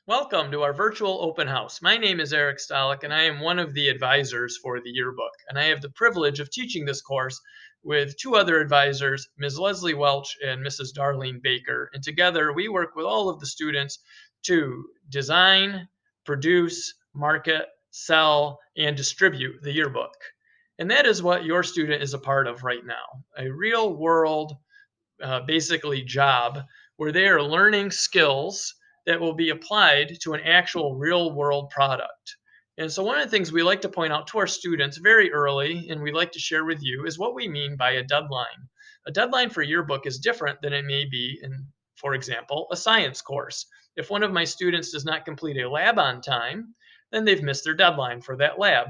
Welcome to our virtual open house. My name is Eric Stalloch, and I am one of the advisors for the yearbook. And I have the privilege of teaching this course with two other advisors, Ms. Leslie Welch and Mrs. Darlene Baker. And together we work with all of the students to design, produce, market, sell, and distribute the yearbook. And that is what your student is a part of right now, a real world basically job where they are learning skills that will be applied to an actual real world product. And so, one of the things we like to point out to our students very early, and we like to share with you, is what we mean by a deadline. A deadline for yearbook is different than it may be in, for example, a science course. If one of my students does not complete a lab on time, then they've missed their deadline for that lab,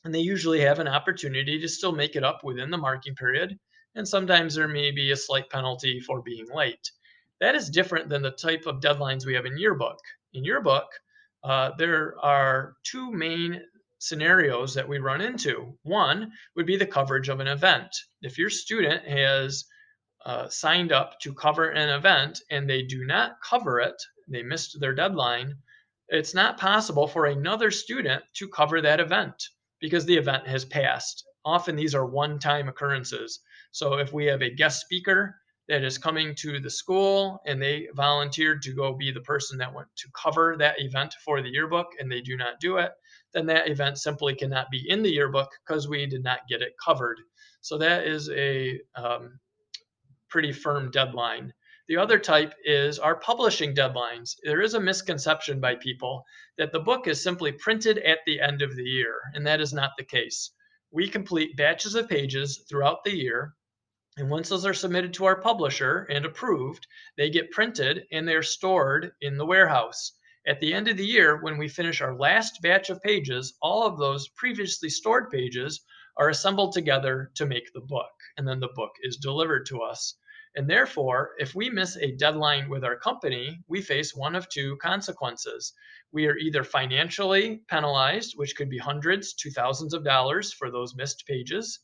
and they usually have an opportunity to still make it up within the marking period. And sometimes there may be a slight penalty for being late. That is different than the type of deadlines we have in yearbook. In yearbook, there are two main scenarios that we run into. One would be the coverage of an event. If your student has signed up to cover an event and they do not cover it, they missed their deadline, it's not possible for another student to cover that event because the event has passed. Often these are one time occurrences. So if we have a guest speaker that is coming to the school and they volunteered to go be the person that went to cover that event for the yearbook and they do not do it, then that event simply cannot be in the yearbook because we did not get it covered. So that is a pretty firm deadline. The other type is our publishing deadlines. There is a misconception by people that the book is simply printed at the end of the year, and that is not the case. We complete batches of pages throughout the year, and once those are submitted to our publisher and approved, they get printed and they're stored in the warehouse. At the end of the year, when we finish our last batch of pages, all of those previously stored pages are assembled together to make the book, and then the book is delivered to us. And therefore, if we miss a deadline with our company, we face one of two consequences. We are either financially penalized, which could be hundreds to thousands of dollars for those missed pages,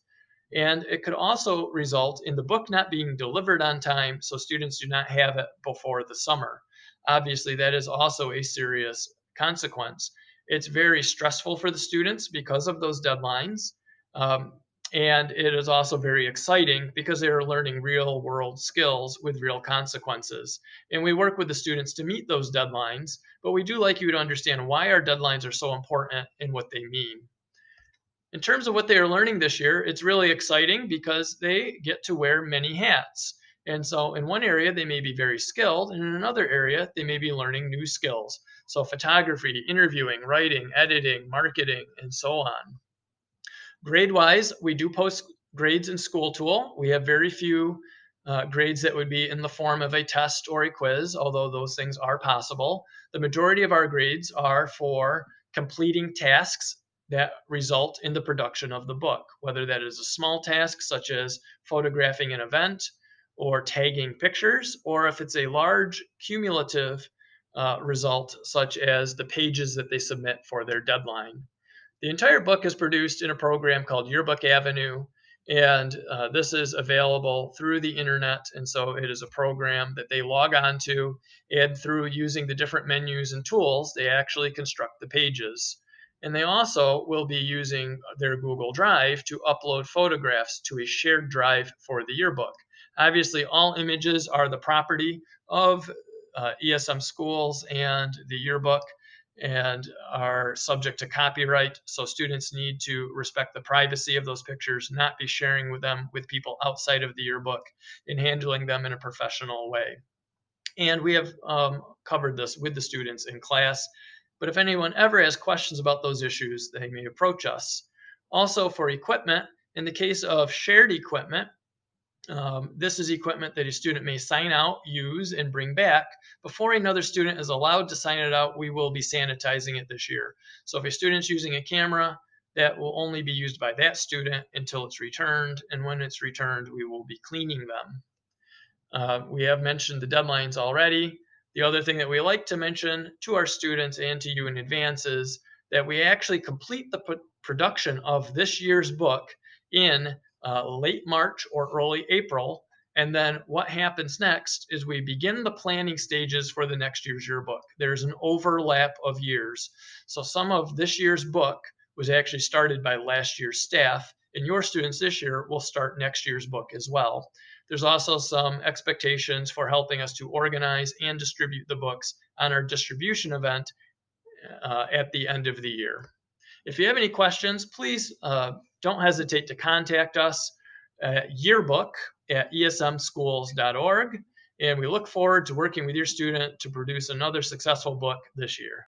and it could also result in the book not being delivered on time, so students do not have it before the summer. Obviously, that is also a serious consequence. It's very stressful for the students because of those deadlines. Um, and it is also very exciting because they are learning real world skills with real consequences. And we work with the students to meet those deadlines, but we do like you to understand why our deadlines are so important and what they mean. In terms of what they are learning this year, it's really exciting because they get to wear many hats. And so, in one area, they may be very skilled, and in another area, they may be learning new skills. So, photography, interviewing, writing, editing, marketing, and so on. Grade wise, we do post grades in School Tool. We have very few grades that would be in the form of a test or a quiz, although those things are possible. The majority of our grades are for completing tasks that result in the production of the book, whether that is a small task such as photographing an event or tagging pictures, or if it's a large cumulative result such as the pages that they submit for their deadline. The entire book is produced in a program called Yearbook Avenue, and this is available through the internet. And so it is a program that they log on to, and through using the different menus and tools, they actually construct the pages. And they also will be using their Google Drive to upload photographs to a shared drive for the yearbook. Obviously, all images are the property of ESM schools and the yearbook and are subject to copyright. So students need to respect the privacy of those pictures, not be sharing with them with people outside of the yearbook, and handling them in a professional way. And we have covered this with the students in class. But if anyone ever has questions about those issues, they may approach us. Also, for equipment, in the case of shared equipment, this is equipment that a student may sign out, use, and bring back. Before another student is allowed to sign it out, we will be sanitizing it this year. So if a student's using a camera, that will only be used by that student until it's returned. And when it's returned, we will be cleaning them. We have mentioned the deadlines already. The other thing that we like to mention to our students and to you in advance is that we actually complete the production of this year's book in late March or early April. And then what happens next is we begin the planning stages for the next year's yearbook. There's an overlap of years. So some of this year's book was actually started by last year's staff, and your students this year will start next year's book as well. There's also some expectations for helping us to organize and distribute the books on our distribution event at the end of the year. If you have any questions, please don't hesitate to contact us at yearbook@esmschools.org. And we look forward to working with your student to produce another successful book this year.